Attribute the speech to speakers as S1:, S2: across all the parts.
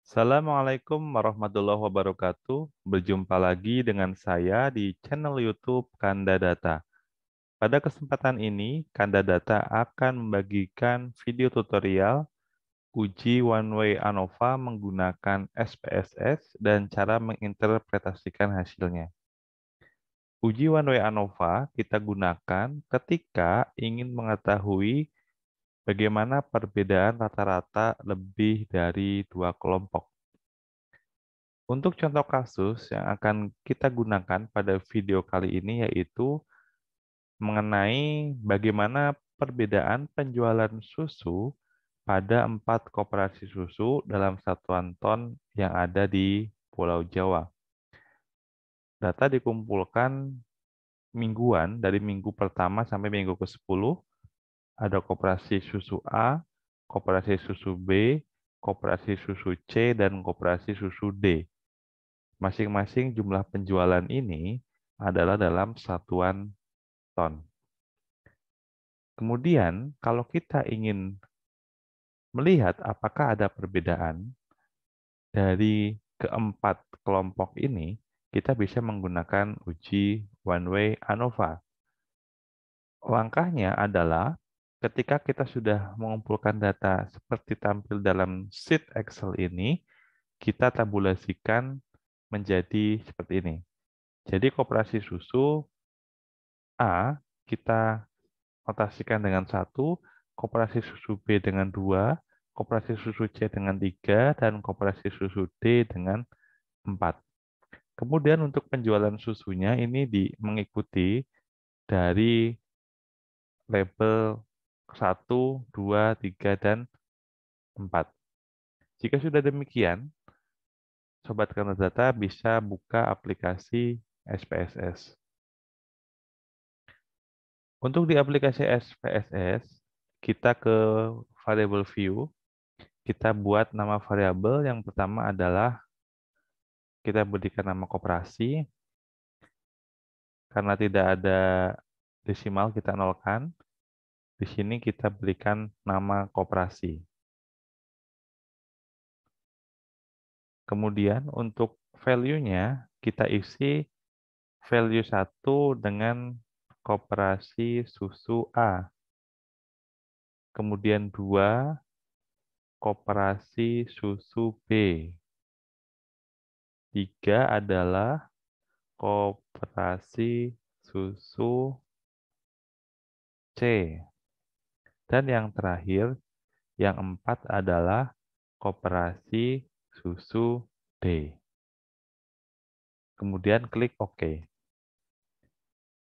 S1: Assalamualaikum warahmatullahi wabarakatuh. Berjumpa lagi dengan saya di channel YouTube Kanda Data. Pada kesempatan ini, Kanda Data akan membagikan video tutorial uji one way ANOVA menggunakan SPSS dan cara menginterpretasikan hasilnya. Uji one way ANOVA kita gunakan ketika ingin mengetahui bagaimana perbedaan rata-rata lebih dari dua kelompok. Untuk contoh kasus yang akan kita gunakan pada video kali ini yaitu mengenai bagaimana perbedaan penjualan susu pada 4 koperasi susu dalam satuan ton yang ada di Pulau Jawa. Data dikumpulkan mingguan dari minggu pertama sampai minggu ke-10. Ada koperasi susu A, koperasi susu B, koperasi susu C, dan koperasi susu D. Masing-masing jumlah penjualan ini adalah dalam satuan ton. Kemudian, kalau kita ingin melihat apakah ada perbedaan dari keempat kelompok ini, kita bisa menggunakan uji one way ANOVA. Langkahnya adalah ketika kita sudah mengumpulkan data seperti tampil dalam sheet Excel ini, kita tabulasikan menjadi seperti ini. Jadi koperasi susu A kita notasikan dengan 1, koperasi susu B dengan 2, koperasi susu C dengan 3, dan koperasi susu D dengan 4. Kemudian untuk penjualan susunya ini mengikuti dari label 1, 2, 3, dan 4. Jika sudah demikian, Sobat Data bisa buka aplikasi SPSS. Untuk di aplikasi SPSS, kita ke variable view, kita buat nama variabel yang pertama adalah kita berikan nama koperasi. Karena tidak ada desimal, kita nolkan. Di sini kita berikan nama koperasi. Kemudian untuk value-nya, kita isi value 1 dengan koperasi susu A. Kemudian 2, koperasi susu B. 3 adalah koperasi susu C. Dan yang terakhir, yang 4 adalah koperasi susu D. Kemudian klik OK.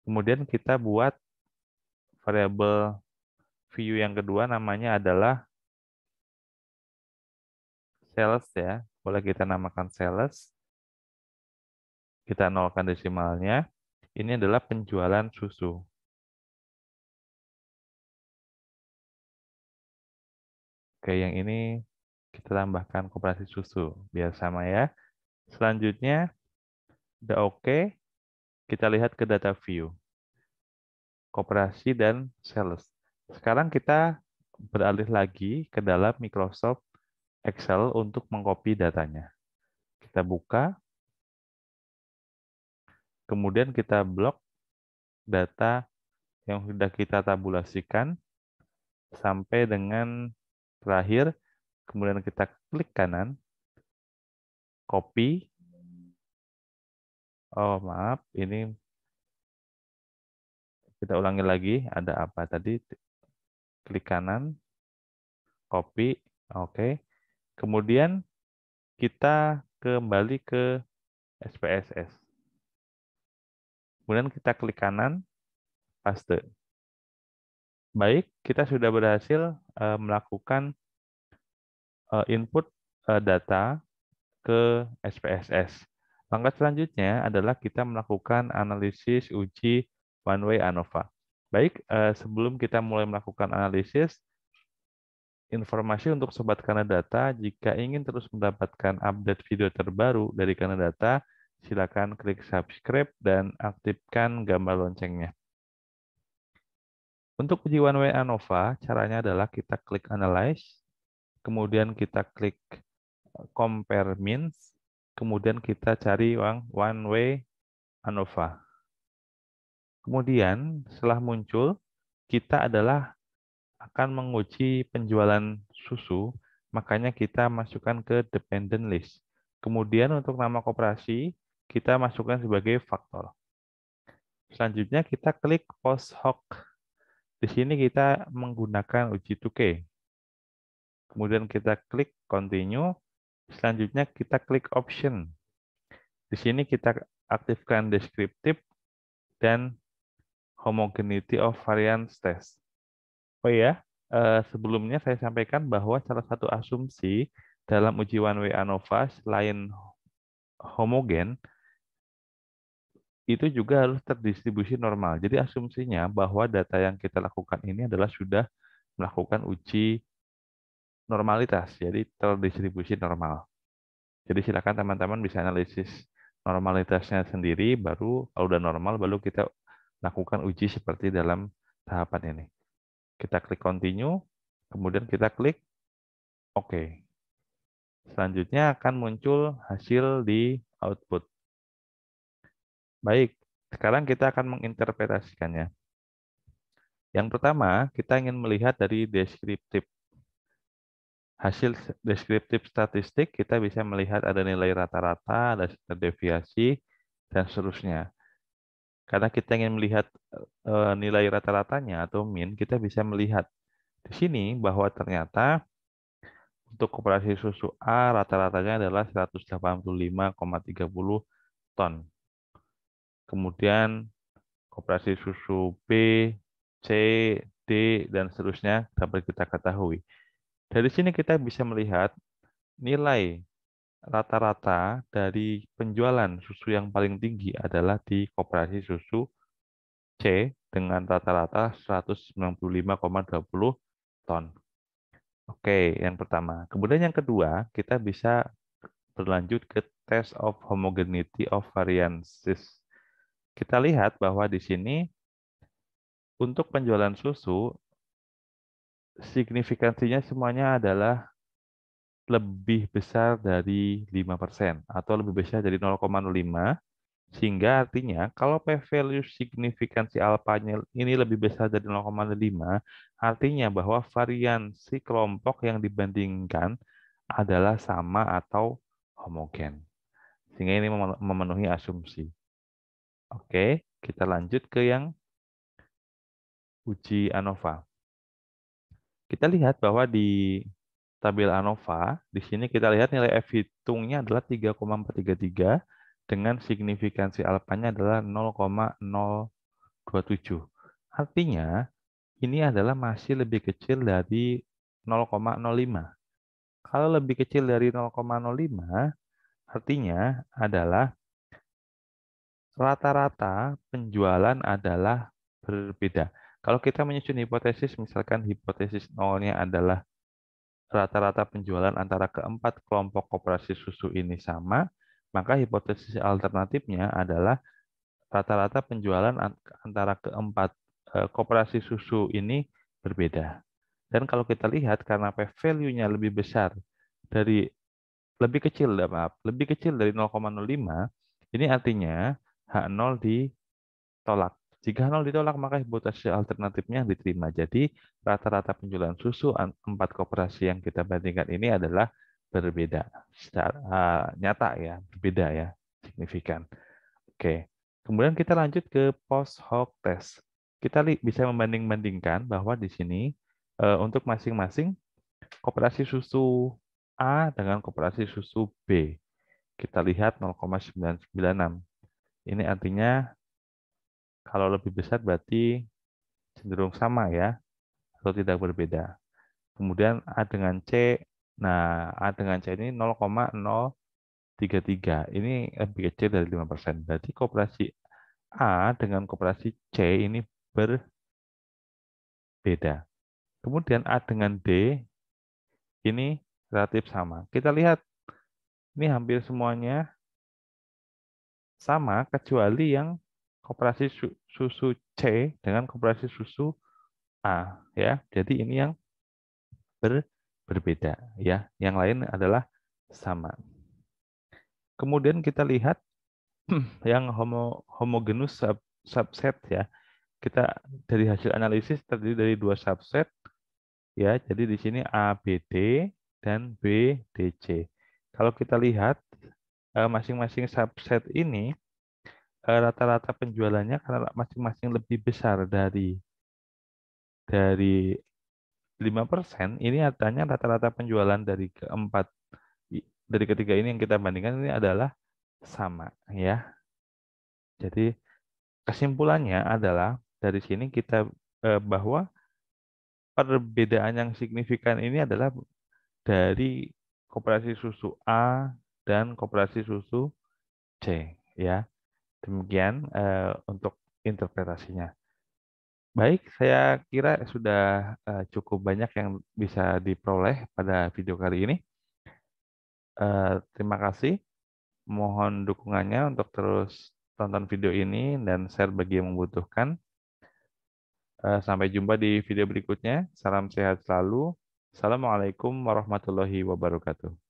S1: Kemudian kita buat variabel view yang kedua namanya adalah sales ya. Boleh kita namakan sales. Kita nolkan desimalnya. Ini adalah penjualan susu. Oke, yang ini kita tambahkan koperasi susu biar sama ya. Selanjutnya udah oke, kita lihat ke data view. Koperasi dan sales. Sekarang kita beralih lagi ke dalam Microsoft Excel untuk mengcopy datanya. Kita buka, kemudian kita blok data yang sudah kita tabulasikan sampai dengan terakhir, kemudian kita klik kanan, copy. Oh maaf, ini kita ulangi lagi, ada apa tadi? Klik kanan, copy, oke. Kemudian kita kembali ke SPSS. Kemudian kita klik kanan, paste. Baik, kita sudah berhasil melakukan input data ke SPSS. Langkah selanjutnya adalah kita melakukan analisis uji one way ANOVA. Baik, sebelum kita mulai melakukan analisis, informasi untuk Sobat Kanadata, jika ingin terus mendapatkan update video terbaru dari Kanadata, silakan klik subscribe dan aktifkan gambar loncengnya. Untuk uji one way ANOVA, caranya adalah kita klik Analyze, kemudian kita klik compare means, kemudian kita cari one way ANOVA. Kemudian setelah muncul, kita akan menguji penjualan susu, makanya kita masukkan ke dependent list. Kemudian untuk nama koperasi, kita masukkan sebagai faktor. Selanjutnya kita klik post hoc. Di sini kita menggunakan uji 2K. Kemudian kita klik continue. Selanjutnya kita klik option. Di sini kita aktifkan descriptive dan homogeneity of variance test. Oh ya, sebelumnya saya sampaikan bahwa salah satu asumsi dalam uji one way ANOVA selain homogen itu juga harus terdistribusi normal. Jadi asumsinya bahwa data yang kita lakukan ini adalah sudah melakukan uji normalitas, jadi terdistribusi normal. Jadi silakan teman-teman bisa analisis normalitasnya sendiri, baru kalau udah normal, baru kita lakukan uji seperti dalam tahapan ini. Kita klik continue, kemudian kita klik OK. Selanjutnya akan muncul hasil di output. Baik, sekarang kita akan menginterpretasikannya. Yang pertama, kita ingin melihat dari deskriptif. Hasil deskriptif statistik, kita bisa melihat ada nilai rata-rata, ada standar deviasi, dan seterusnya. Karena kita ingin melihat nilai rata-ratanya atau mean, kita bisa melihat di sini bahwa ternyata untuk koperasi susu A rata-ratanya adalah 185,30 ton. Kemudian koperasi susu B, C, D, dan seterusnya dapat kita ketahui. Dari sini kita bisa melihat nilai rata-rata dari penjualan susu yang paling tinggi adalah di koperasi susu C dengan rata-rata 195,20 ton. Oke, yang pertama. Kemudian yang kedua, kita bisa berlanjut ke test of homogeneity of variances. Kita lihat bahwa di sini untuk penjualan susu, signifikansinya semuanya adalah lebih besar dari 5% atau lebih besar dari 0,05, sehingga artinya kalau p-value signifikansi alfanya ini lebih besar dari 0,5, artinya bahwa variansi kelompok yang dibandingkan adalah sama atau homogen. Sehingga ini memenuhi asumsi. Oke, kita lanjut ke yang uji ANOVA. Kita lihat bahwa di tabel ANOVA, di sini kita lihat nilai F hitungnya adalah 3,433 dengan signifikansi alfanya adalah 0,027. Artinya, ini adalah masih lebih kecil dari 0,05. Kalau lebih kecil dari 0,05, artinya adalah rata-rata penjualan adalah berbeda. Kalau kita menyusun hipotesis, misalkan hipotesis nolnya adalah rata-rata penjualan antara keempat kelompok koperasi susu ini sama, maka hipotesis alternatifnya adalah rata-rata penjualan antara keempat koperasi susu ini berbeda. Dan kalau kita lihat karena p-value-nya lebih besar dari lebih kecil dari 0,05, ini artinya H0 ditolak. Jika 0 ditolak, maka hipotesis alternatifnya diterima. Jadi, rata-rata penjualan susu empat koperasi yang kita bandingkan ini adalah berbeda. Secara nyata ya, berbeda ya, signifikan. Oke. Kemudian kita lanjut ke post hoc test. Kita bisa membanding-bandingkan bahwa di sini untuk masing-masing koperasi susu A dengan koperasi susu B. Kita lihat 0,996. Ini artinya kalau lebih besar berarti cenderung sama ya, atau tidak berbeda. Kemudian A dengan C, nah A dengan C ini 0,033. Ini lebih kecil dari 5%. Berarti koperasi A dengan koperasi C ini berbeda. Kemudian A dengan D ini relatif sama. Kita lihat ini hampir semuanya sama kecuali yang koperasi susu C dengan koperasi susu A ya. Jadi ini yang berbeda ya. Yang lain adalah sama. Kemudian kita lihat yang homogenus subset ya. Kita dari hasil analisis terdiri dari dua subset ya. Jadi di sini ABD dan BDC. Kalau kita lihat masing-masing subset ini rata-rata penjualannya karena masing-masing lebih besar dari 5%, ini artinya rata-rata penjualan dari ketiga ini yang kita bandingkan ini adalah sama ya. Jadi kesimpulannya adalah dari sini kita bahwa perbedaan yang signifikan ini adalah dari koperasi susu A dan koperasi susu C ya. Demikian untuk interpretasinya. Baik, saya kira sudah cukup banyak yang bisa diperoleh pada video kali ini. Terima kasih. Mohon dukungannya untuk terus tonton video ini dan share bagi yang membutuhkan. Sampai jumpa di video berikutnya. Salam sehat selalu. Assalamualaikum warahmatullahi wabarakatuh.